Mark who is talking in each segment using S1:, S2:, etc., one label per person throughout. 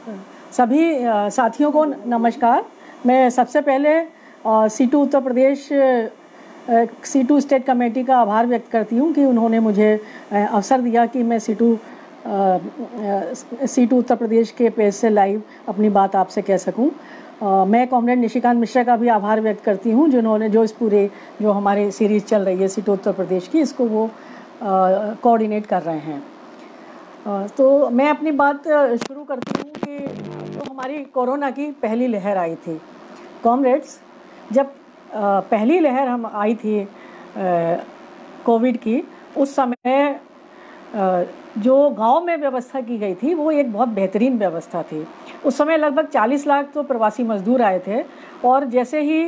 S1: सभी साथियों को नमस्कार। मैं सबसे पहले C2 Uttar Pradesh C2 state committee का आभार व्यक्त करती हूँ कि उन्होंने मुझे अवसर दिया कि मैं C2 उत्तर प्रदेश के पेज से लाइव अपनी बात आपसे कह सकूँ। मैं कॉमरेड निशिकांत मिश्रा का भी आभार व्यक्त करती हूँ जिन्होंने जो इस पूरे जो हमारे सीरीज़ चल रही है C2 उत्तर प्रदेश की, इसको वो कोऑर्डिनेट कर रहे हैं। तो मैं अपनी बात शुरू करती हूँ कि जो हमारी कोरोना की पहली लहर आई थी, कॉमरेड्स, जब पहली लहर हम आई थी कोविड की, उस समय जो गांव में व्यवस्था की गई थी वो एक बहुत बेहतरीन व्यवस्था थी। उस समय लगभग 40 लाख तो प्रवासी मजदूर आए थे और जैसे ही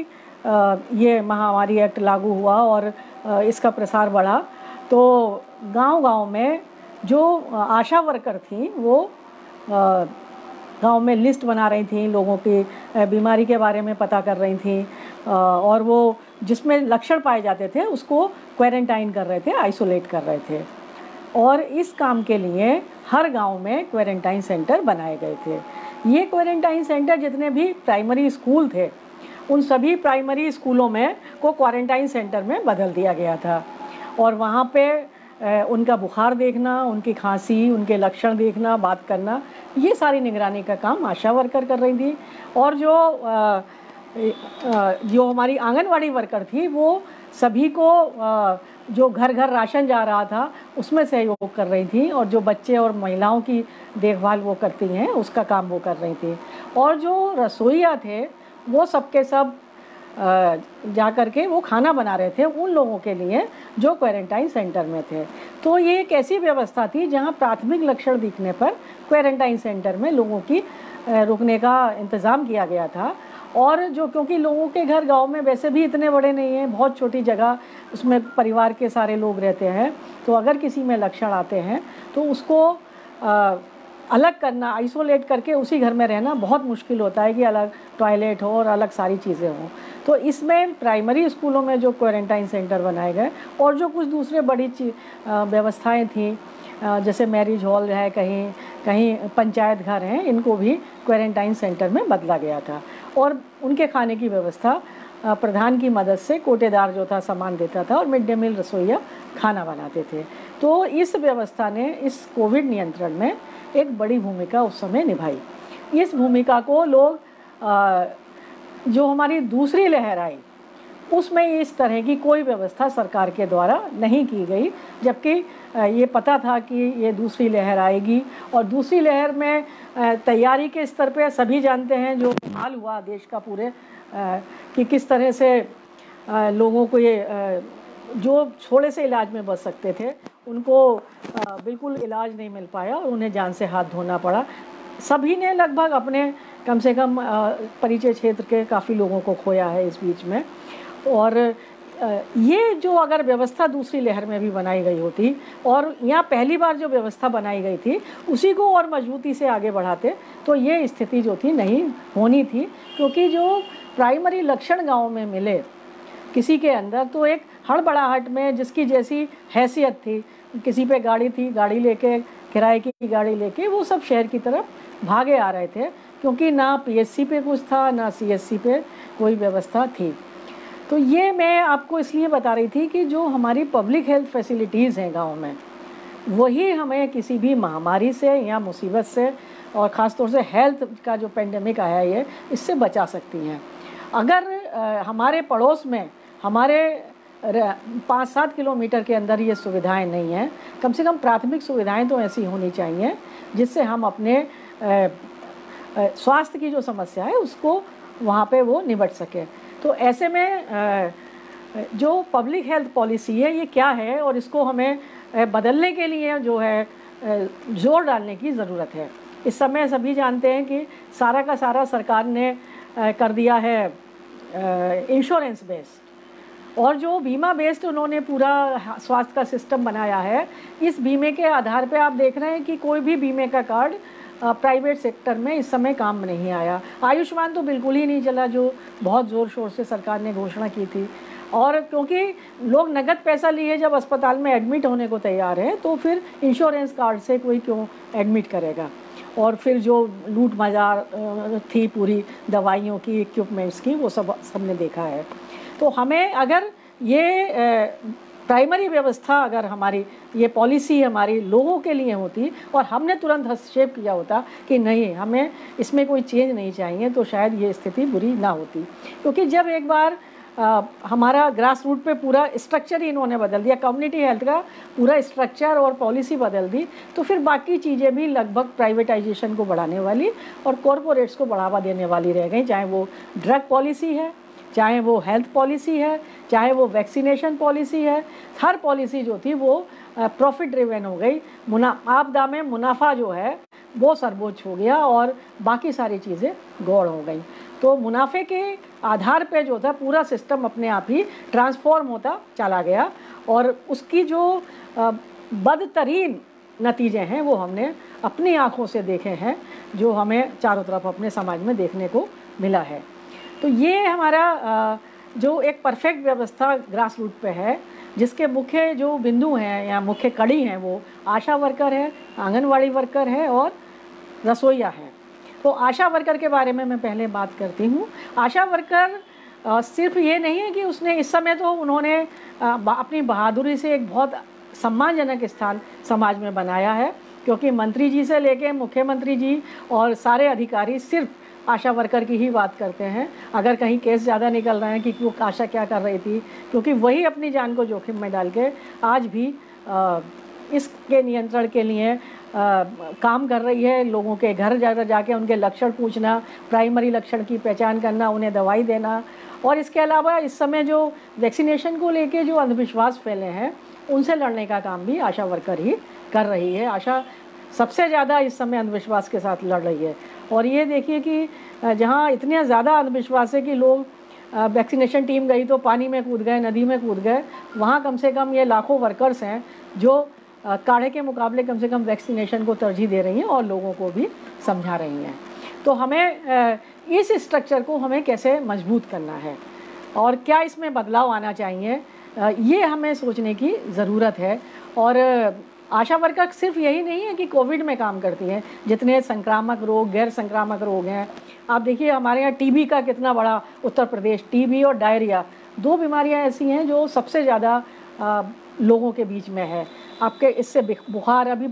S1: ये महामारी एक्ट लागू हुआ और इसका प्रसार बढ़ा तो गांव-गांव में जो आशा वर्कर थी वो गांव में लिस्ट बना रही थी, लोगों की बीमारी के बारे में पता कर रही थी और वो जिसमें लक्षण पाए जाते थे उसको क्वारंटाइन कर रहे थे, आइसोलेट कर रहे थे। और इस काम के लिए हर गांव में क्वारंटाइन सेंटर बनाए गए थे। ये क्वारंटाइन सेंटर जितने भी प्राइमरी स्कूल थे उन सभी प्राइमरी स्कूलों में को क्वारंटाइन सेंटर में बदल दिया गया था और वहाँ पे उनका बुखार देखना, उनकी खांसी, उनके लक्षण देखना, बात करना, ये सारी निगरानी का काम आशा वर्कर कर रही थी। और जो हमारी आंगनवाड़ी वर्कर थी वो सभी को जो घर घर राशन जा रहा था उसमें सहयोग कर रही थी और जो बच्चे और महिलाओं की देखभाल वो करती हैं उसका काम वो कर रही थी। और जो रसोइया थे वो सबके सब जा कर के वो खाना बना रहे थे उन लोगों के लिए जो क्वारंटाइन सेंटर में थे। तो ये एक ऐसी व्यवस्था थी जहां प्राथमिक लक्षण दिखने पर क्वारंटाइन सेंटर में लोगों की रुकने का इंतज़ाम किया गया था। और जो क्योंकि लोगों के घर गांव में वैसे भी इतने बड़े नहीं हैं, बहुत छोटी जगह, उसमें परिवार के सारे लोग रहते हैं, तो अगर किसी में लक्षण आते हैं तो उसको अलग करना, आइसोलेट करके उसी घर में रहना बहुत मुश्किल होता है कि अलग टॉयलेट हो और अलग सारी चीज़ें हों। तो इसमें प्राइमरी स्कूलों में जो क्वारंटाइन सेंटर बनाए गए और जो कुछ दूसरे बड़ी व्यवस्थाएं थी जैसे मैरिज हॉल है, कहीं कहीं पंचायत घर हैं, इनको भी क्वारंटाइन सेंटर में बदला गया था। और उनके खाने की व्यवस्था प्रधान की मदद से कोटेदार जो था सामान देता था और मिड डे मील रसोइया खाना बनाते थे। तो इस व्यवस्था ने इस कोविड नियंत्रण में एक बड़ी भूमिका उस समय निभाई। इस भूमिका को लोग जो हमारी दूसरी लहर आई उसमें इस तरह की कोई व्यवस्था सरकार के द्वारा नहीं की गई, जबकि ये पता था कि ये दूसरी लहर आएगी। और दूसरी लहर में तैयारी के स्तर पे सभी जानते हैं जो हाल हुआ देश का पूरे कि किस तरह से लोगों को ये जो थोड़े से इलाज में बच सकते थे उनको बिल्कुल इलाज नहीं मिल पाया और उन्हें जान से हाथ धोना पड़ा। सभी ने लगभग अपने कम से कम परिचय क्षेत्र के काफ़ी लोगों को खोया है इस बीच में। और ये जो अगर व्यवस्था दूसरी लहर में भी बनाई गई होती और यहाँ पहली बार जो व्यवस्था बनाई गई थी उसी को और मजबूती से आगे बढ़ाते तो ये स्थिति जो थी नहीं होनी थी, क्योंकि जो प्राइमरी लक्षण गांव में मिले किसी के अंदर तो एक हड़बड़ाहट में जिसकी जैसी हैसियत थी, किसी पे गाड़ी थी, गाड़ी लेके, किराए की गाड़ी लेके वो सब शहर की तरफ भागे आ रहे थे, क्योंकि ना PSC पे कुछ था ना CSC पे कोई व्यवस्था थी। तो ये मैं आपको इसलिए बता रही थी कि जो हमारी पब्लिक हेल्थ फैसिलिटीज़ हैं गांव में वही हमें किसी भी महामारी से या मुसीबत से और ख़ास तौर से हेल्थ का जो पेंडेमिक आया है इससे बचा सकती हैं। अगर हमारे पड़ोस में हमारे 5-7 किलोमीटर के अंदर ये सुविधाएं नहीं हैं, कम से कम प्राथमिक सुविधाएं तो ऐसी होनी चाहिए जिससे हम अपने स्वास्थ्य की जो समस्या है उसको वहाँ पे वो निपट सके। तो ऐसे में जो पब्लिक हेल्थ पॉलिसी है ये क्या है और इसको हमें बदलने के लिए जो है जोर डालने की ज़रूरत है। इस समय सभी जानते हैं कि सारा का सारा सरकार ने कर दिया है इंश्योरेंस बेस्ड, और जो बीमा बेस्ड उन्होंने पूरा स्वास्थ्य का सिस्टम बनाया है, इस बीमे के आधार पे आप देख रहे हैं कि कोई भी बीमे का कार्ड प्राइवेट सेक्टर में इस समय काम नहीं आया। आयुष्मान तो बिल्कुल ही नहीं चला जो बहुत ज़ोर शोर से सरकार ने घोषणा की थी। और क्योंकि लोग नगद पैसा लिए जब अस्पताल में एडमिट होने को तैयार हैं तो फिर इंश्योरेंस कार्ड से कोई क्यों एडमिट करेगा। और फिर जो लूट मजार थी पूरी दवाइयों की, इक्विपमेंट्स की, वो सब सबने देखा है। तो हमें अगर ये प्राइमरी व्यवस्था, अगर हमारी ये पॉलिसी हमारी लोगों के लिए होती और हमने तुरंत हस्तक्षेप किया होता कि नहीं, हमें इसमें कोई चेंज नहीं चाहिए, तो शायद ये स्थिति बुरी ना होती। क्योंकि जब एक बार हमारा ग्रास रूट पे पूरा स्ट्रक्चर ही इन्होंने बदल दिया, कम्युनिटी हेल्थ का पूरा स्ट्रक्चर और पॉलिसी बदल दी, तो फिर बाकी चीज़ें भी लगभग प्राइवेटाइजेशन को बढ़ाने वाली और कॉरपोरेट्स को बढ़ावा देने वाली रह गई। चाहे वो ड्रग पॉलिसी है, चाहे वो हेल्थ पॉलिसी है, चाहे वो वैक्सीनेशन पॉलिसी है, हर पॉलिसी जो थी वो प्रॉफिट ड्रिवन हो गई। आपदा में मुनाफा जो है वो सर्वोच्च हो गया और बाकी सारी चीज़ें गौड़ हो गई। तो मुनाफे के आधार पे जो था पूरा सिस्टम अपने आप ही ट्रांसफॉर्म होता चला गया और उसकी जो बदतरीन नतीजे हैं वो हमने अपनी आँखों से देखे हैं, जो हमें चारों तरफ अपने समाज में देखने को मिला है। तो ये हमारा जो एक परफेक्ट व्यवस्था ग्रास रूट पे है, जिसके मुख्य जो बिंदु हैं या मुख्य कड़ी हैं वो आशा वर्कर है, आंगनवाड़ी वर्कर है और रसोइया है। तो आशा वर्कर के बारे में मैं पहले बात करती हूँ। आशा वर्कर सिर्फ ये नहीं है कि उसने इस समय तो उन्होंने अपनी बहादुरी से एक बहुत सम्मानजनक स्थान समाज में बनाया है, क्योंकि मंत्री जी से लेके मुख्यमंत्री जी और सारे अधिकारी सिर्फ आशा वर्कर की ही बात करते हैं। अगर कहीं केस ज़्यादा निकल रहे हैं कि वो आशा क्या कर रही थी, क्योंकि वही अपनी जान को जोखिम में डाल के आज भी इसके नियंत्रण के लिए काम कर रही है। लोगों के घर जाके उनके लक्षण पूछना, प्राइमरी लक्षण की पहचान करना, उन्हें दवाई देना, और इसके अलावा इस समय जो वैक्सीनेशन को लेके जो अंधविश्वास फैले हैं उनसे लड़ने का काम भी आशा वर्कर ही कर रही है। आशा सबसे ज़्यादा इस समय अंधविश्वास के साथ लड़ रही है। और ये देखिए कि जहाँ इतने ज़्यादा अंधविश्वास है कि लोग वैक्सीनेशन टीम गई तो पानी में कूद गए, नदी में कूद गए, वहाँ कम से कम ये लाखों वर्कर्स हैं जो काढ़े के मुकाबले कम से कम वैक्सीनेशन को तरजीह दे रही हैं और लोगों को भी समझा रही हैं। तो हमें इस स्ट्रक्चर को हमें कैसे मजबूत करना है और क्या इसमें बदलाव आना चाहिए, ये हमें सोचने की ज़रूरत है। और आशा वर्कर सिर्फ यही नहीं है कि कोविड में काम करती हैं, जितने संक्रामक रोग, गैर संक्रामक रोग हैं, आप देखिए हमारे यहाँ टीबी का कितना बड़ा, उत्तर प्रदेश, टीबी और डायरिया, दो बीमारियाँ ऐसी हैं जो सबसे ज़्यादा लोगों के बीच में है। आपके इससे बुखार, अभी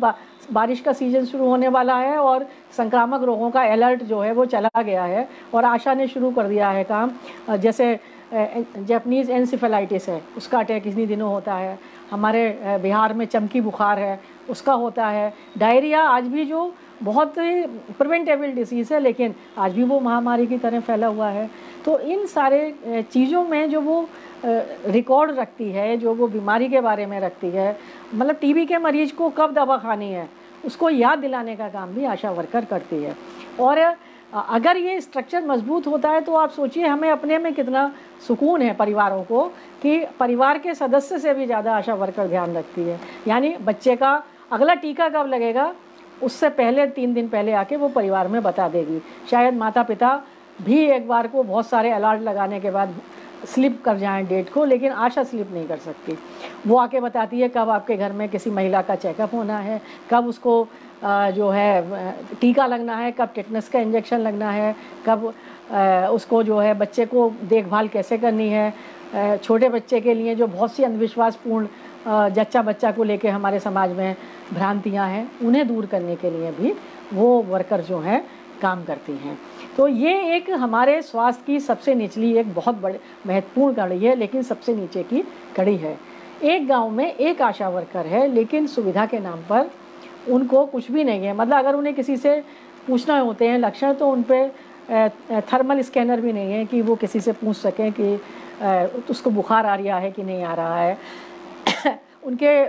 S1: बारिश का सीज़न शुरू होने वाला है और संक्रामक रोगों का अलर्ट जो है वो चला गया है और आशा ने शुरू कर दिया है काम। जैसे जैपनीज़ एनसेफेलाइटिस है, उसका अटैक इन्हीं दिनों होता है। हमारे बिहार में चमकी बुखार है, उसका होता है। डायरिया आज भी जो बहुत प्रिवेंटेबल डिसीज़ है, लेकिन आज भी वो महामारी की तरह फैला हुआ है। तो इन सारे चीज़ों में जो वो रिकॉर्ड रखती है, जो वो बीमारी के बारे में रखती है, मतलब टीबी के मरीज को कब दवा खानी है उसको याद दिलाने का काम भी आशा वर्कर करती है। और अगर ये स्ट्रक्चर मजबूत होता है तो आप सोचिए हमें अपने में कितना सुकून है परिवारों को, कि परिवार के सदस्य से भी ज़्यादा आशा वर्कर ध्यान रखती है। यानी बच्चे का अगला टीका कब लगेगा उससे पहले 3 दिन पहले आके वो परिवार में बता देगी। शायद माता पिता भी एक बार को बहुत सारे अलर्ट लगाने के बाद स्लिप कर जाएं डेट को, लेकिन आशा स्लिप नहीं कर सकती। वो आके बताती है कब आपके घर में किसी महिला का चेकअप होना है, कब उसको जो है टीका लगना है, कब टेटनस का इंजेक्शन लगना है, कब उसको जो है बच्चे को देखभाल कैसे करनी है। छोटे बच्चे के लिए जो बहुत सी अंधविश्वासपूर्ण जच्चा बच्चा को लेके हमारे समाज में भ्रांतियाँ हैं, उन्हें दूर करने के लिए भी वो वर्कर जो हैं काम करती हैं। तो ये एक हमारे स्वास्थ्य की सबसे निचली एक बहुत बड़ी महत्वपूर्ण कड़ी है, लेकिन सबसे नीचे की कड़ी है। एक गांव में एक आशा वर्कर है, लेकिन सुविधा के नाम पर उनको कुछ भी नहीं है। मतलब अगर उन्हें किसी से पूछना होते हैं लक्षण, तो उन पर थर्मल स्कैनर भी नहीं है कि वो किसी से पूछ सकें कि उसको बुखार आ रहा है कि नहीं आ रहा है। उनके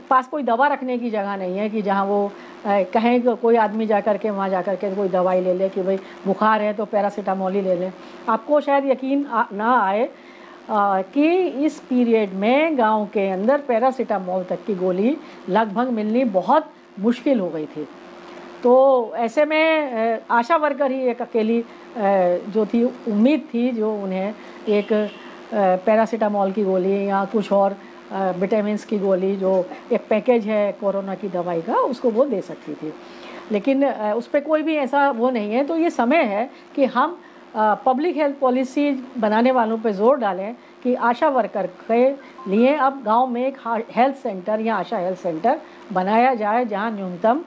S1: पास कोई दवा रखने की जगह नहीं है कि जहाँ वो कहें कि कोई आदमी जा कर के वहाँ जा कर के कोई दवाई ले ले कि भाई बुखार है तो पैरासीटामोल ही ले लें। आपको शायद यकीन ना आए कि इस पीरियड में गांव के अंदर पैरासीटामोल तक की गोली लगभग मिलनी बहुत मुश्किल हो गई थी। तो ऐसे में आशा वर्कर ही एक अकेली जो थी उम्मीद थी जो उन्हें एक पैरासीटामोल की गोली या कुछ और विटामिन्स की गोली, जो एक पैकेज है कोरोना की दवाई का, उसको वो दे सकती थी। लेकिन उस पर कोई भी ऐसा वो नहीं है। तो ये समय है कि हम पब्लिक हेल्थ पॉलिसी बनाने वालों पे ज़ोर डालें कि आशा वर्कर के लिए अब गांव में एक हेल्थ सेंटर या आशा हेल्थ सेंटर बनाया जाए, जहां न्यूनतम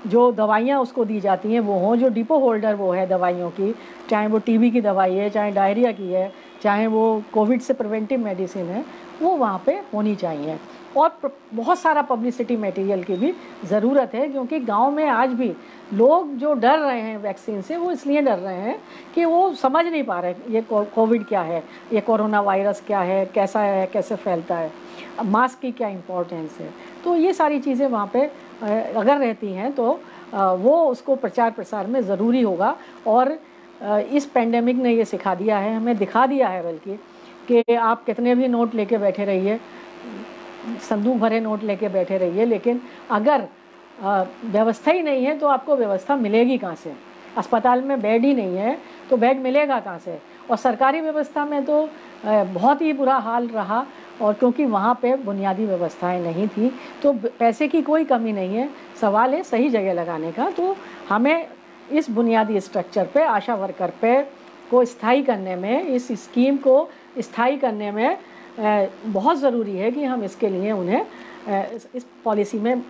S1: जो दवाइयाँ उसको दी जाती हैं वो हों, जो डिपो होल्डर वो है दवाइयों की, चाहे वो टीबी की दवाई है, चाहे डायरिया की है, चाहे वो कोविड से प्रिवेंटिव मेडिसिन है, वो वहाँ पे होनी चाहिए। और बहुत सारा पब्लिसिटी मटेरियल की भी ज़रूरत है, क्योंकि गांव में आज भी लोग जो डर रहे हैं वैक्सीन से, वो इसलिए डर रहे हैं कि वो समझ नहीं पा रहे ये कोविड क्या है, ये कोरोना वायरस क्या है, कैसा है, कैसे फैलता है, मास्क की क्या इम्पोर्टेंस है। तो ये सारी चीज़ें वहाँ पे अगर रहती हैं तो वो उसको प्रचार प्रसार में ज़रूरी होगा। और इस पेंडेमिक ने ये सिखा दिया है, हमें दिखा दिया है बल्कि, कि आप कितने भी नोट लेके बैठे रहिए, संदूक भरे नोट लेके बैठे रहिए, लेकिन अगर व्यवस्था ही नहीं है तो आपको व्यवस्था मिलेगी कहाँ से। अस्पताल में बेड ही नहीं है तो बेड मिलेगा कहाँ से। और सरकारी व्यवस्था में तो बहुत ही बुरा हाल रहा, और क्योंकि वहाँ पे बुनियादी व्यवस्थाएं नहीं थी, तो पैसे की कोई कमी नहीं है, सवाल है सही जगह लगाने का। तो हमें इस बुनियादी स्ट्रक्चर पे, आशा वर्कर पे को स्थायी करने में, इस स्कीम को स्थायी करने में बहुत ज़रूरी है कि हम इसके लिए उन्हें इस पॉलिसी में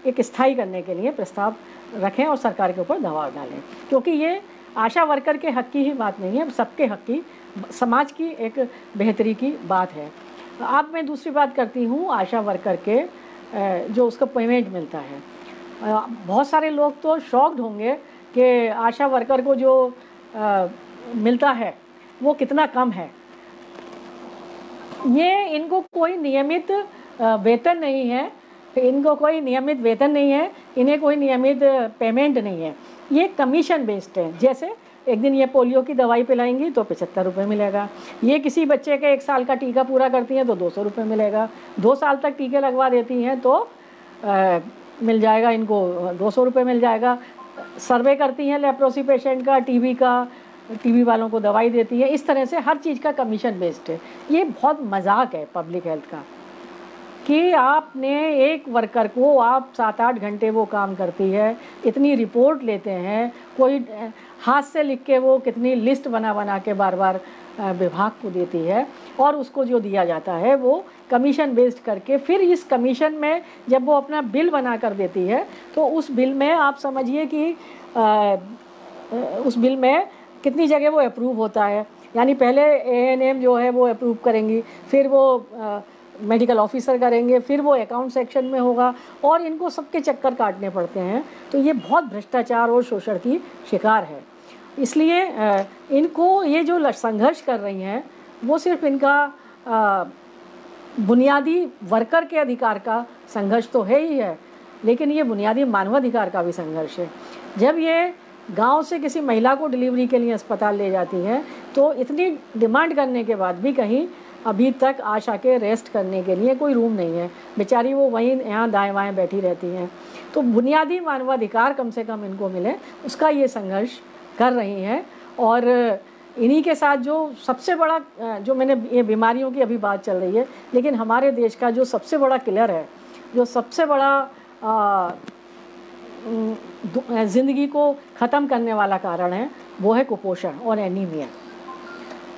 S1: एक स्थायी करने के लिए प्रस्ताव रखें और सरकार के ऊपर दबाव डालें, क्योंकि ये आशा वर्कर के हक की ही बात नहीं है, सबके हक की, समाज की एक बेहतरी की बात है। अब मैं दूसरी बात करती हूँ आशा वर्कर के जो उसका पेमेंट मिलता है। बहुत सारे लोग तो शॉक्ड होंगे कि आशा वर्कर को जो मिलता है वो कितना कम है। ये इनको कोई नियमित वेतन नहीं है, इनको कोई नियमित वेतन नहीं है, इन्हें कोई नियमित पेमेंट नहीं है, ये कमीशन बेस्ड है। जैसे एक दिन ये पोलियो की दवाई पिलाएंगी तो 75 रुपये मिलेगा, ये किसी बच्चे के 1 साल का टीका पूरा करती हैं तो 200 रुपये मिलेगा, 2 साल तक टीके लगवा देती हैं तो मिल जाएगा इनको 200 रुपये मिल जाएगा। सर्वे करती हैं लेप्रोसी पेशेंट का, टीबी वालों को दवाई देती है, इस तरह से हर चीज़ का कमीशन बेस्ड है। ये बहुत मजाक है पब्लिक हेल्थ का कि आपने एक वर्कर को, आप 7-8 घंटे वो काम करती है, इतनी रिपोर्ट लेते हैं, कोई हाथ से लिख के वो कितनी लिस्ट बना के बार बार विभाग को देती है, और उसको जो दिया जाता है वो कमीशन बेस्ड करके, फिर इस कमीशन में जब वो अपना बिल बना कर देती है तो उस बिल में आप समझिए कि उस बिल में कितनी जगह वो अप्रूव होता है। यानी पहले एएनएम जो है वो अप्रूव करेंगी, फिर वो मेडिकल ऑफिसर करेंगे, फिर वो अकाउंट सेक्शन में होगा, और इनको सबके चक्कर काटने पड़ते हैं। तो ये बहुत भ्रष्टाचार और शोषण की शिकार है। इसलिए इनको ये जो संघर्ष कर रही हैं वो सिर्फ इनका बुनियादी वर्कर के अधिकार का संघर्ष तो है ही है, लेकिन ये बुनियादी मानवाधिकार का भी संघर्ष है। जब ये गांव से किसी महिला को डिलीवरी के लिए अस्पताल ले जाती हैं तो इतनी डिमांड करने के बाद भी कहीं अभी तक आशा के रेस्ट करने के लिए कोई रूम नहीं है, बेचारी वो वहीं यहाँ दाएं बाएं बैठी रहती हैं। तो बुनियादी मानवाधिकार कम से कम इनको मिले, उसका ये संघर्ष कर रही हैं। और इन्हीं के साथ जो सबसे बड़ा, जो मैंने ये बीमारियों की अभी बात चल रही है, लेकिन हमारे देश का जो सबसे बड़ा किलर है, जो सबसे बड़ा ज़िंदगी को ख़त्म करने वाला कारण है, वो है कुपोषण और एनीमिया।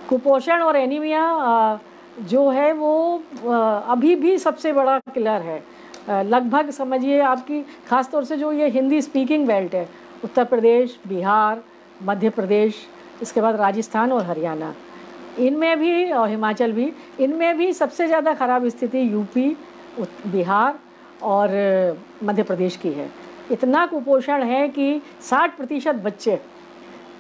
S1: कुपोषण और एनीमिया जो है वो अभी भी सबसे बड़ा किलर है। लगभग समझिए आपकी, ख़ास तौर से जो ये हिंदी स्पीकिंग बेल्ट है, उत्तर प्रदेश, बिहार, मध्य प्रदेश, इसके बाद राजस्थान और हरियाणा, इनमें भी, और हिमाचल भी, इनमें भी सबसे ज़्यादा ख़राब स्थिति यूपी, बिहार और मध्य प्रदेश की है। इतना कुपोषण है कि 60% बच्चे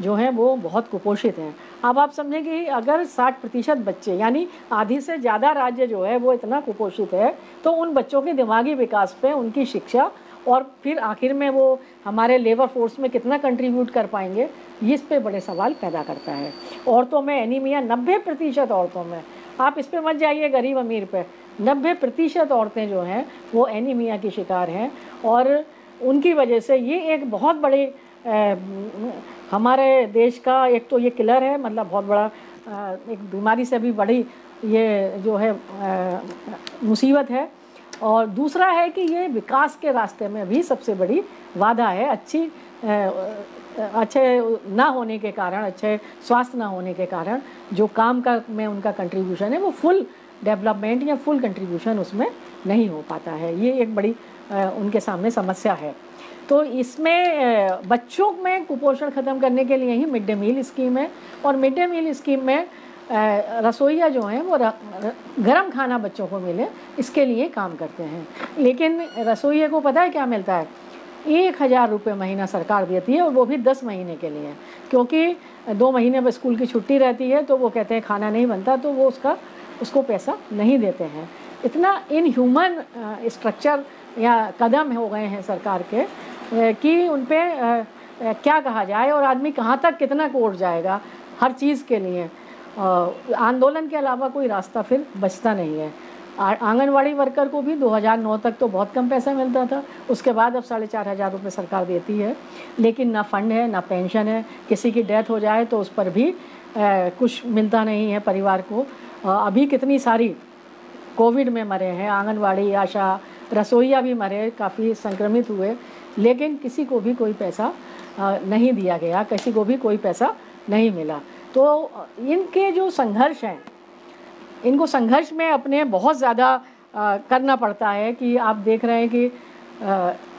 S1: जो हैं वो बहुत कुपोषित हैं। अब आप समझें कि अगर 60% बच्चे, यानी आधी से ज़्यादा राज्य जो है वो इतना कुपोषित है, तो उन बच्चों के दिमागी विकास पे, उनकी शिक्षा, और फिर आखिर में वो हमारे लेबर फोर्स में कितना कंट्रीब्यूट कर पाएंगे, इस पे बड़े सवाल पैदा करता है। औरतों में एनीमिया 90% औरतों में, आप इस पे मत जाइए गरीब अमीर पे, 90% औरतें जो हैं वो एनीमिया की शिकार हैं। और उनकी वजह से ये एक बहुत बड़ी हमारे देश का एक तो ये किलर है, मतलब बहुत बड़ा एक बीमारी से भी बड़ी ये जो है मुसीबत है। और दूसरा है कि ये विकास के रास्ते में भी सबसे बड़ी बाधा है। अच्छे ना होने के कारण, अच्छे स्वास्थ्य ना होने के कारण जो काम का में उनका कंट्रीब्यूशन है वो फुल डेवलपमेंट या फुल कंट्रीब्यूशन उसमें नहीं हो पाता है। ये एक बड़ी उनके सामने समस्या है। तो इसमें बच्चों में कुपोषण ख़त्म करने के लिए ही मिड डे मील स्कीम है, और मिड डे मील स्कीम में रसोइया जो हैं वो गरम खाना बच्चों को मिले इसके लिए काम करते हैं। लेकिन रसोइया को पता है क्या मिलता है? 1000 रुपये महीना सरकार देती है, और वो भी 10 महीने के लिए, क्योंकि 2 महीने में स्कूल की छुट्टी रहती है तो वो कहते हैं खाना नहीं बनता, तो वो उसको पैसा नहीं देते हैं। इतना इनह्यूमन स्ट्रक्चर या कदम हो गए हैं सरकार के कि उन पर क्या कहा जाए, और आदमी कहाँ तक कितना कोर्ट जाएगा हर चीज़ के लिए। आंदोलन के अलावा कोई रास्ता फिर बचता नहीं है। आंगनवाड़ी वर्कर को भी 2009 तक तो बहुत कम पैसा मिलता था, उसके बाद अब 4500 रुपये सरकार देती है, लेकिन ना फंड है ना पेंशन है। किसी की डेथ हो जाए तो उस पर भी कुछ मिलता नहीं है परिवार को। अभी कितनी सारी कोविड में मरे हैं, आंगनवाड़ी, आशा, रसोइया भी मरे, काफ़ी संक्रमित हुए, लेकिन किसी को भी कोई पैसा नहीं दिया गया, किसी को भी कोई पैसा नहीं मिला। तो इनके जो संघर्ष हैं, इनको संघर्ष में अपने बहुत ज़्यादा करना पड़ता है। कि आप देख रहे हैं कि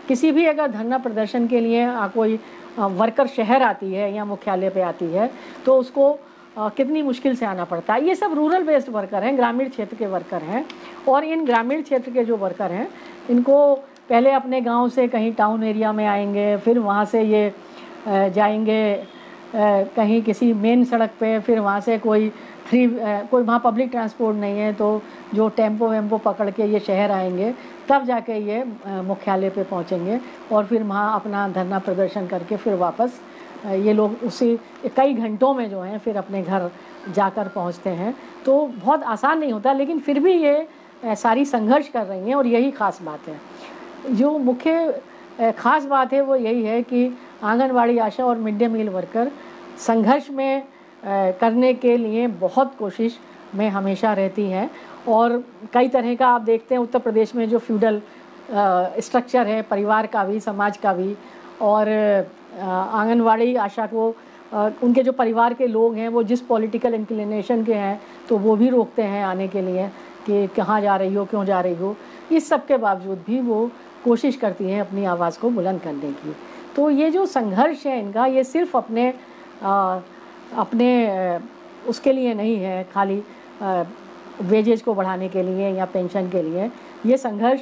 S1: किसी भी अगर धरना प्रदर्शन के लिए कोई वर्कर शहर आती है या मुख्यालय पे आती है तो उसको कितनी मुश्किल से आना पड़ता है। ये सब रूरल बेस्ड वर्कर हैं, ग्रामीण क्षेत्र के वर्कर हैं, और इन ग्रामीण क्षेत्र के जो वर्कर हैं इनको पहले अपने गांव से कहीं टाउन एरिया में आएंगे, फिर वहाँ से ये जाएंगे कहीं किसी मेन सड़क पे, फिर वहाँ से कोई वहाँ पब्लिक ट्रांसपोर्ट नहीं है तो जो टेम्पो वेम्पो पकड़ के ये शहर आएंगे, तब जाके ये मुख्यालय पे पहुँचेंगे, और फिर वहाँ अपना धरना प्रदर्शन करके फिर वापस ये लोग उसी कई घंटों में जो हैं फिर अपने घर जाकर पहुँचते हैं। तो बहुत आसान नहीं होता, लेकिन फिर भी ये सारी संघर्ष कर रही हैं, और यही ख़ास बात है। जो मुख्य ख़ास बात है वो यही है कि आंगनवाड़ी, आशा और मिड डे मील वर्कर संघर्ष में करने के लिए बहुत कोशिश में हमेशा रहती हैं। और कई तरह का आप देखते हैं उत्तर प्रदेश में जो फ्यूडल स्ट्रक्चर है, परिवार का भी, समाज का भी, और आंगनवाड़ी, आशा को उनके जो परिवार के लोग हैं वो जिस पॉलिटिकल इंक्लिनेशन के हैं तो वो भी रोकते हैं आने के लिए कि कहाँ जा रही हो, क्यों जा रही हो। इस सब के बावजूद भी वो कोशिश करती हैं अपनी आवाज़ को बुलंद करने की। तो ये जो संघर्ष है इनका, ये सिर्फ अपने उसके लिए नहीं है, खाली वेजेज को बढ़ाने के लिए या पेंशन के लिए। ये संघर्ष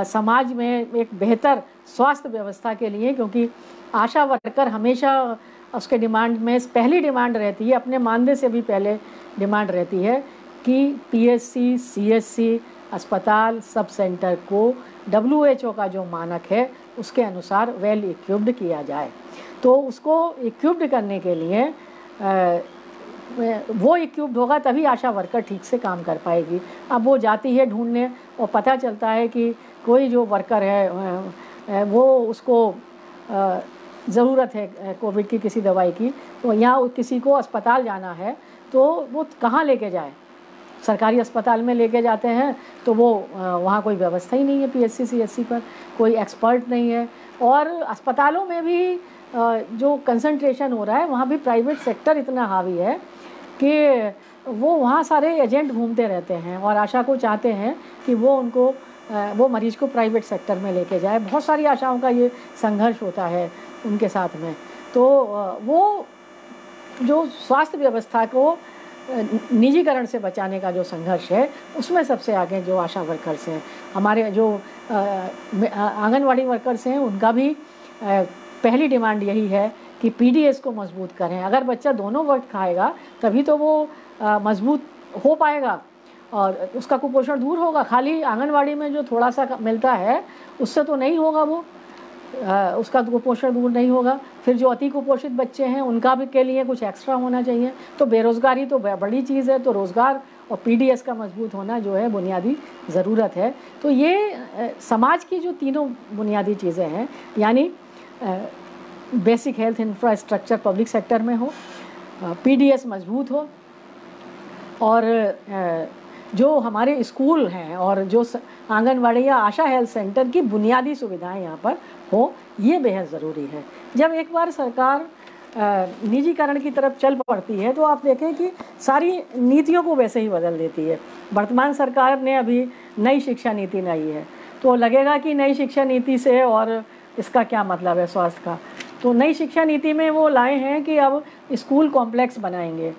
S1: समाज में एक बेहतर स्वास्थ्य व्यवस्था के लिए, क्योंकि आशा वर्कर हमेशा उसके डिमांड में पहली डिमांड रहती है, अपने मानदेय से भी पहले डिमांड रहती है कि पीएचसी, सीएचसी अस्पताल, सब सेंटर को WHO का जो मानक है उसके अनुसार वेल इक्विप्ड किया जाए। तो उसको इक्विप्ड करने के लिए वो इक्विप्ड होगा तभी आशा वर्कर ठीक से काम कर पाएगी। अब वो जाती है ढूंढने और पता चलता है कि कोई जो वर्कर है वो उसको ज़रूरत है कोविड की किसी दवाई की, तो यहाँ किसी को अस्पताल जाना है तो वो कहाँ लेके जाए? सरकारी अस्पताल में लेके जाते हैं तो वो वहाँ कोई व्यवस्था ही नहीं है, पीएचसी, सीएचसी पर कोई एक्सपर्ट नहीं है। और अस्पतालों में भी जो कंसंट्रेशन हो रहा है वहाँ भी प्राइवेट सेक्टर इतना हावी है कि वो वहाँ सारे एजेंट घूमते रहते हैं, और आशा को चाहते हैं कि वो मरीज़ को प्राइवेट सेक्टर में लेके जाए। बहुत सारी आशाओं का ये संघर्ष होता है उनके साथ में। तो वो जो स्वास्थ्य व्यवस्था को निजीकरण से बचाने का जो संघर्ष है उसमें सबसे आगे जो आशा वर्कर्स हैं, हमारे जो आंगनवाड़ी वर्कर्स हैं, उनका भी पहली डिमांड यही है कि पीडीएस को मजबूत करें। अगर बच्चा दोनों वक्त खाएगा तभी तो वो मजबूत हो पाएगा और उसका कुपोषण दूर होगा। खाली आंगनवाड़ी में जो थोड़ा सा मिलता है उससे तो नहीं होगा, वो उसका कुपोषण दूर नहीं होगा। फिर जो अति कुपोषित बच्चे हैं उनका भी के लिए कुछ एक्स्ट्रा होना चाहिए। तो बेरोज़गारी तो बड़ी चीज़ है, तो रोज़गार और पीडीएस का मजबूत होना जो है बुनियादी ज़रूरत है। तो ये समाज की जो तीनों बुनियादी चीज़ें हैं, यानी basic health infrastructure public sector में हो, पीडीएस मजबूत हो, और जो हमारे स्कूल हैं और जो आंगनवाड़ी या आशा हेल्थ सेंटर की बुनियादी सुविधाएं यहाँ पर हो, ये बेहद ज़रूरी है। जब एक बार सरकार निजीकरण की तरफ चल पड़ती है तो आप देखें कि सारी नीतियों को वैसे ही बदल देती है। वर्तमान सरकार ने अभी नई शिक्षा नीति लाई है, तो लगेगा कि नई शिक्षा नीति से और इसका क्या मतलब है स्वास्थ्य का। तो नई शिक्षा नीति में वो लाए हैं कि अब स्कूल कॉम्प्लेक्स बनाएंगे,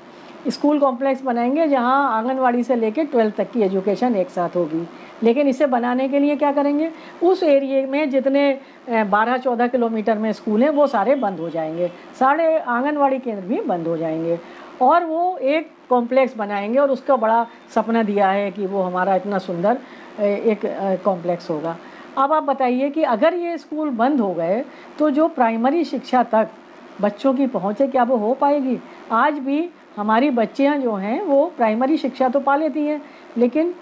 S1: स्कूल कॉम्प्लेक्स बनाएंगे जहां आंगनवाड़ी से लेकर 12th तक की एजुकेशन एक साथ होगी। लेकिन इसे बनाने के लिए क्या करेंगे, उस एरिए में जितने 12-14 किलोमीटर में स्कूल हैं वो सारे बंद हो जाएंगे, सारे आंगनवाड़ी केंद्र भी बंद हो जाएंगे और वो एक कॉम्प्लेक्स बनाएंगे। और उसका बड़ा सपना दिया है कि वो हमारा इतना सुंदर एक कॉम्प्लेक्स होगा। अब आप बताइए कि अगर ये स्कूल बंद हो गए तो जो प्राइमरी शिक्षा तक बच्चों की पहुँच है, क्या वो हो पाएगी? आज भी हमारी बच्चियां जो हैं वो प्राइमरी शिक्षा तो पा लेती हैं, लेकिन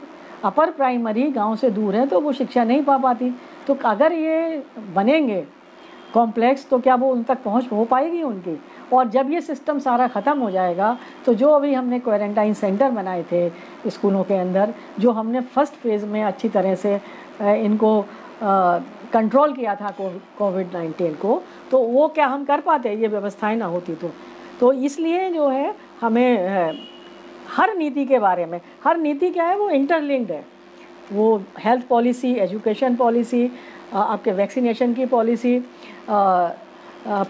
S1: अपर प्राइमरी गांव से दूर है तो वो शिक्षा नहीं पा पाती। तो अगर ये बनेंगे कॉम्प्लेक्स तो क्या वो उन तक पहुंच हो पाएगी उनकी? और जब ये सिस्टम सारा ख़त्म हो जाएगा तो जो अभी हमने क्वारंटाइन सेंटर बनाए थे स्कूलों के अंदर, जो हमने फर्स्ट फेज़ में अच्छी तरह से इनको कंट्रोल किया था कोविड-19 को, तो वो क्या हम कर पाते, ये व्यवस्थाएं ना होती तो इसलिए जो है हमें हर नीति के बारे में, हर नीति क्या है वो इंटरलिंक्ड है। वो हेल्थ पॉलिसी, एजुकेशन पॉलिसी, आपके वैक्सीनेशन की पॉलिसी,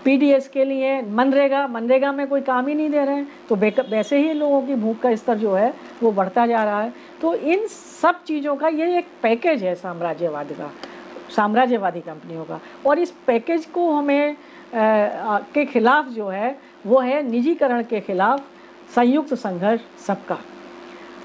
S1: पीडीएस के लिए मनरेगा में कोई काम ही नहीं दे रहे हैं तो वैसे ही लोगों की भूख का स्तर जो है वो बढ़ता जा रहा है। तो इन सब चीज़ों का ये एक पैकेज है साम्राज्यवादी कंपनियों का, और इस पैकेज को हमें के खिलाफ जो है वो है निजीकरण के खिलाफ संयुक्त संघर्ष सबका।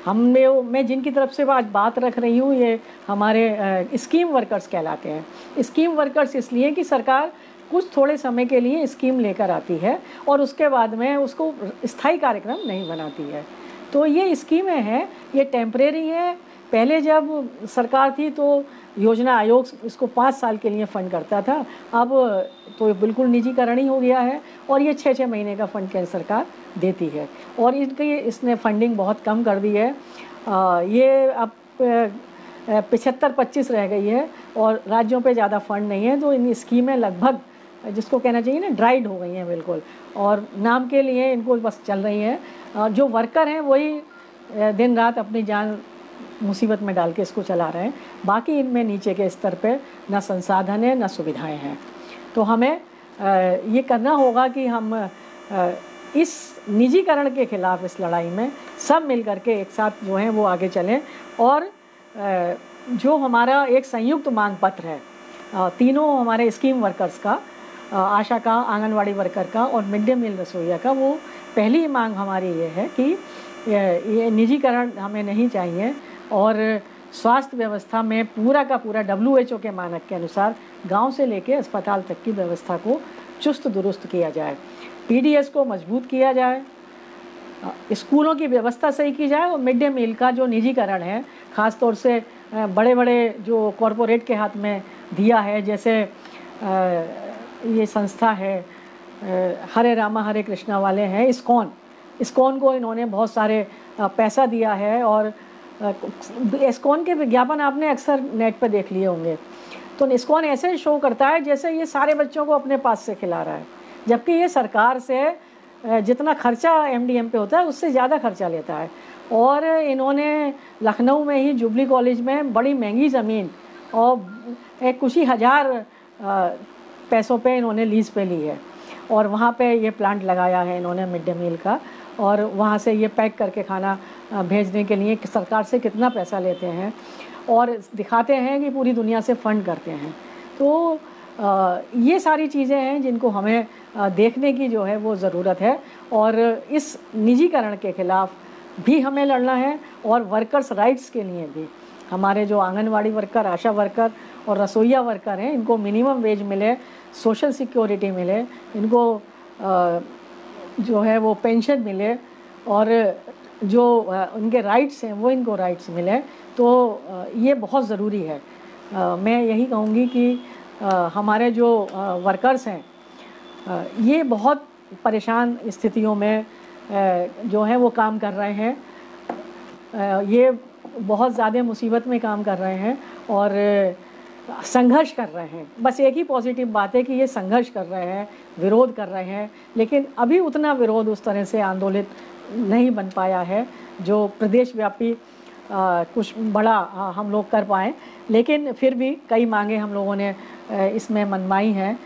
S1: मैं जिनकी तरफ से आज बात रख रही हूँ ये हमारे स्कीम वर्कर्स कहलाते हैं। स्कीम वर्कर्स इसलिए कि सरकार कुछ थोड़े समय के लिए स्कीम लेकर आती है और उसके बाद में उसको स्थायी कार्यक्रम नहीं बनाती है। तो ये स्कीमें हैं, ये टेम्परेरी है। पहले जब सरकार थी तो योजना आयोग इसको 5 साल के लिए फ़ंड करता था, अब तो बिल्कुल निजीकरण ही हो गया है और ये 6-6 महीने का फ़ंड केंद्र सरकार देती है और इसने फंडिंग बहुत कम कर दी है। ये अब 75-25 रह गई है और राज्यों पे ज़्यादा फंड नहीं है, तो इन स्कीमें लगभग जिसको कहना चाहिए ना ड्राइड हो गई हैं बिल्कुल, और नाम के लिए इनको बस चल रही हैं। जो वर्कर हैं वही दिन रात अपनी जान मुसीबत में डाल के इसको चला रहे हैं, बाकी इनमें नीचे के स्तर पे ना संसाधन है ना सुविधाएं हैं। तो हमें ये करना होगा कि हम इस निजीकरण के खिलाफ इस लड़ाई में सब मिल करके एक साथ जो हैं वो आगे चलें और जो हमारा एक संयुक्त मांग पत्र है तीनों हमारे स्कीम वर्कर्स का, आशा का, आंगनवाड़ी वर्कर का और मिड डे मील रसोइया का, वो पहली मांग हमारी ये है कि ये निजीकरण हमें नहीं चाहिए और स्वास्थ्य व्यवस्था में पूरा का पूरा WHO के मानक के अनुसार गांव से लेकर अस्पताल तक की व्यवस्था को चुस्त दुरुस्त किया जाए, पीडीएस को मजबूत किया जाए, स्कूलों की व्यवस्था सही की जाए और मिड डे मील का जो निजीकरण है ख़ास तौर से बड़े बड़े जो कॉरपोरेट के हाथ में दिया है, जैसे ये संस्था है हरे रामा हरे कृष्णा वाले हैं इस्कॉन को इन्होंने बहुत सारे पैसा दिया है और इस्कॉन के विज्ञापन आपने अक्सर नेट पर देख लिए होंगे। तो इस्कॉन ऐसे शो करता है जैसे ये सारे बच्चों को अपने पास से खिला रहा है, जबकि ये सरकार से जितना खर्चा MDM पे होता है उससे ज़्यादा खर्चा लेता है। और इन्होंने लखनऊ में ही जुबली कॉलेज में बड़ी महंगी ज़मीन और कुछ ही हज़ार पैसों पे इन्होंने लीज़ पे ली है और वहाँ पे ये प्लांट लगाया है इन्होंने मिड डे मील का, और वहाँ से ये पैक करके खाना भेजने के लिए सरकार से कितना पैसा लेते हैं और दिखाते हैं कि पूरी दुनिया से फ़ंड करते हैं। तो ये सारी चीज़ें हैं जिनको हमें देखने की जो है वो ज़रूरत है और इस निजीकरण के ख़िलाफ़ भी हमें लड़ना है और वर्कर्स राइट्स के लिए भी। हमारे जो आंगनवाड़ी वर्कर, आशा वर्कर और रसोइया वर्कर हैं, इनको मिनिमम वेज मिले, सोशल सिक्योरिटी मिले, इनको जो है वो पेंशन मिले और जो उनके राइट्स हैं वो इनको राइट्स मिले। तो ये बहुत ज़रूरी है। मैं यही कहूँगी कि हमारे जो वर्कर्स हैं ये बहुत परेशान स्थितियों में जो है वो काम कर रहे हैं। ये बहुत ज़्यादा मुसीबत में काम कर रहे हैं और संघर्ष कर रहे हैं। बस एक ही पॉजिटिव बात है कि ये संघर्ष कर रहे हैं, विरोध कर रहे हैं, लेकिन अभी उतना विरोध उस तरह से आंदोलित नहीं बन पाया है जो प्रदेश व्यापी कुछ बड़ा हम लोग कर पाएँ। लेकिन फिर भी कई मांगे हम लोगों ने इसमें मनवाई हैं।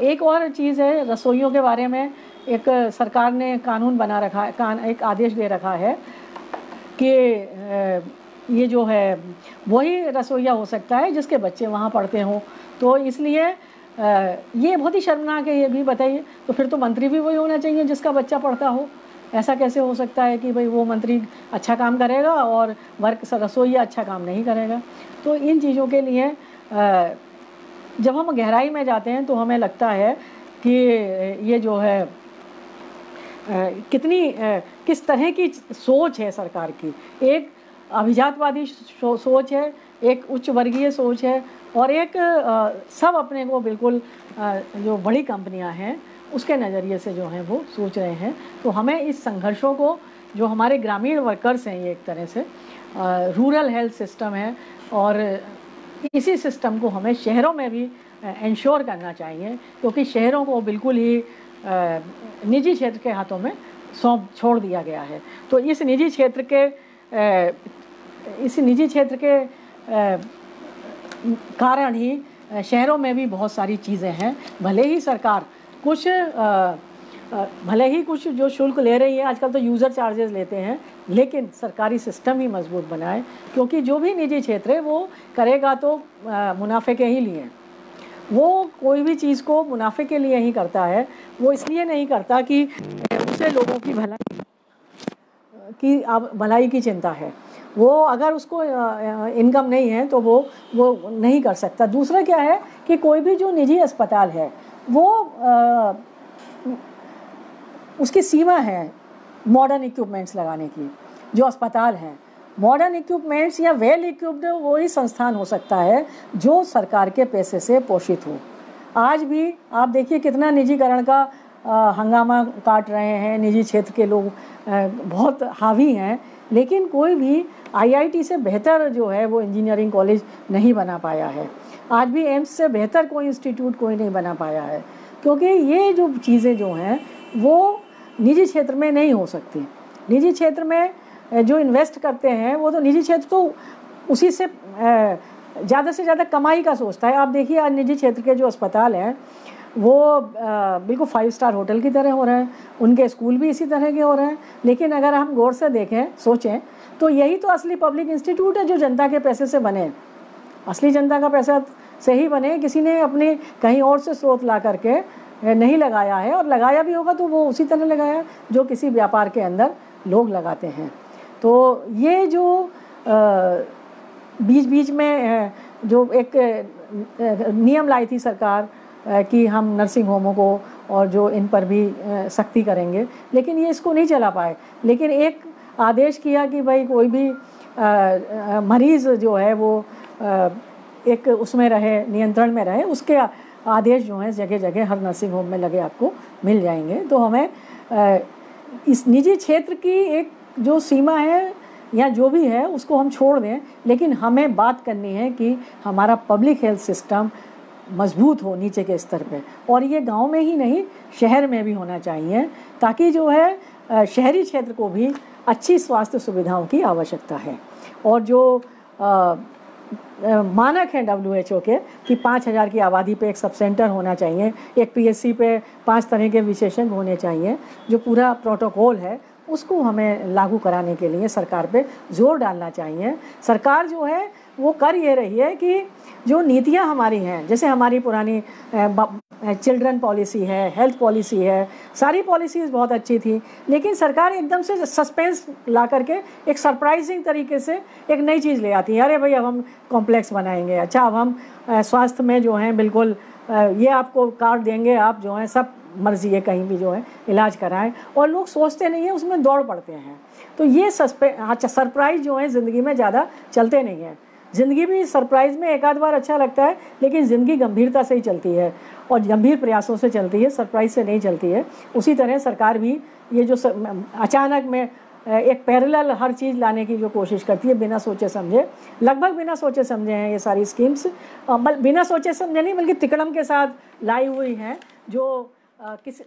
S1: एक और चीज़ है, रसोइयों के बारे में एक सरकार ने कानून बना रखा है, एक आदेश दे रखा है कि ये जो है वही रसोइया हो सकता है जिसके बच्चे वहाँ पढ़ते हों। तो इसलिए ये बहुत ही शर्मनाक है। ये भी बताइए, तो फिर तो मंत्री भी वही होना चाहिए जिसका बच्चा पढ़ता हो। ऐसा कैसे हो सकता है कि भाई वो मंत्री अच्छा काम करेगा और वर्क रसोइया अच्छा काम नहीं करेगा। तो इन चीज़ों के लिए जब हम गहराई में जाते हैं तो हमें लगता है कि ये जो है किस तरह की सोच है सरकार की। एक अभिजातवादी सोच है, एक उच्च वर्गीय सोच है, और एक सब अपने को बिल्कुल जो बड़ी कंपनियां हैं उसके नज़रिए से जो हैं वो सोच रहे हैं। तो हमें इस संघर्षों को, जो हमारे ग्रामीण वर्कर्स हैं, ये एक तरह से रूरल हेल्थ सिस्टम है, और इसी सिस्टम को हमें शहरों में भी इंश्योर करना चाहिए, क्योंकि शहरों को बिल्कुल ही निजी क्षेत्र के हाथों में छोड़ दिया गया है। तो इस निजी क्षेत्र के कारण ही शहरों में भी बहुत सारी चीज़ें हैं। भले ही सरकार भले ही कुछ जो शुल्क ले रही है, आजकल तो यूज़र चार्जेस लेते हैं, लेकिन सरकारी सिस्टम ही मजबूत बनाए, क्योंकि जो भी निजी क्षेत्र है वो करेगा तो मुनाफे के ही लिए। वो कोई भी चीज़ को मुनाफे के लिए ही करता है, वो इसलिए नहीं करता कि उसे लोगों की भलाई की चिंता है। वो अगर उसको इनकम नहीं है तो वो नहीं कर सकता। दूसरा क्या है कि कोई भी जो निजी अस्पताल है वो उसकी सीमा है मॉडर्न इक्विपमेंट्स लगाने की। जो अस्पताल हैं मॉडर्न इक्विपमेंट्स या वेल इक्विप्ड वही संस्थान हो सकता है जो सरकार के पैसे से पोषित हो। आज भी आप देखिए कितना निजीकरण का हंगामा काट रहे हैं, निजी क्षेत्र के लोग बहुत हावी हैं, लेकिन कोई भी आईआईटी से बेहतर जो है वो इंजीनियरिंग कॉलेज नहीं बना पाया है। आज भी एम्स से बेहतर कोई इंस्टीट्यूट कोई नहीं बना पाया है, क्योंकि ये जो चीज़ें जो हैं वो निजी क्षेत्र में नहीं हो सकती। निजी क्षेत्र में जो इन्वेस्ट करते हैं वो तो निजी क्षेत्र तो उसी से ज़्यादा से ज़्यादा कमाई का सोचता है। आप देखिए आज निजी क्षेत्र के जो अस्पताल हैं वो बिल्कुल 5 स्टार होटल की तरह हो रहे हैं, उनके स्कूल भी इसी तरह के हो रहे हैं। लेकिन अगर हम गौर से देखें, सोचें, तो यही तो असली पब्लिक इंस्टीट्यूट है जो जनता के पैसे से बने, असली जनता का पैसा से ही बने। किसी ने अपने कहीं और से स्रोत ला करके नहीं लगाया है, और लगाया भी होगा तो वो उसी तरह लगाया जो किसी व्यापार के अंदर लोग लगाते हैं। तो ये जो बीच बीच में जो एक नियम लाई थी सरकार कि हम नर्सिंग होमों को और जो इन पर भी सख्ती करेंगे, लेकिन ये इसको नहीं चला पाए। लेकिन एक आदेश किया कि भाई कोई भी मरीज़ जो है वो एक उसमें रहे, नियंत्रण में रहे, उसके आदेश जो हैं जगह जगह हर नर्सिंग होम में लगे आपको मिल जाएंगे। तो हमें इस निजी क्षेत्र की एक जो सीमा है या जो भी है उसको हम छोड़ दें, लेकिन हमें बात करनी है कि हमारा पब्लिक हेल्थ सिस्टम मजबूत हो नीचे के स्तर पे, और ये गांव में ही नहीं शहर में भी होना चाहिए, ताकि जो है शहरी क्षेत्र को भी अच्छी स्वास्थ्य सुविधाओं की आवश्यकता है। और जो मानक हैं WHO के कि 5000 की आबादी पे एक सब सेंटर होना चाहिए, एक PSC पे 5 तरह के विशेषज्ञ होने चाहिए, जो पूरा प्रोटोकॉल है उसको हमें लागू कराने के लिए सरकार पे जोर डालना चाहिए। सरकार जो है वो कर ये रही है कि जो नीतियां हमारी हैं, जैसे हमारी पुरानी चिल्ड्रन पॉलिसी है, हेल्थ पॉलिसी है, सारी पॉलिसीज़ बहुत अच्छी थी, लेकिन सरकार एकदम से सस्पेंस ला करके एक सरप्राइजिंग तरीके से एक नई चीज़ ले आती है। अरे भाई अब हम कॉम्प्लेक्स बनाएंगे, अच्छा अब हम स्वास्थ्य में जो हैं बिल्कुल ये आपको कार्ड देंगे, आप जो हैं सब मर्जी है कहीं भी जो है इलाज कराएं, और लोग सोचते नहीं हैं, उसमें दौड़ पड़ते हैं। तो ये सरप्राइज़ जो है ज़िंदगी में ज़्यादा चलते नहीं हैं। ज़िंदगी भी सरप्राइज़ में एक आध बार अच्छा लगता है, लेकिन ज़िंदगी गंभीरता से ही चलती है और गंभीर प्रयासों से चलती है, सरप्राइज़ से नहीं चलती है। उसी तरह सरकार भी ये जो अचानक में एक पैरेलल हर चीज़ लाने की जो कोशिश करती है बिना सोचे समझे, लगभग बिना सोचे समझे हैं ये सारी स्कीम्स। बिना सोचे समझे नहीं बल्कि तिकड़म के साथ लाई हुई हैं, जो किस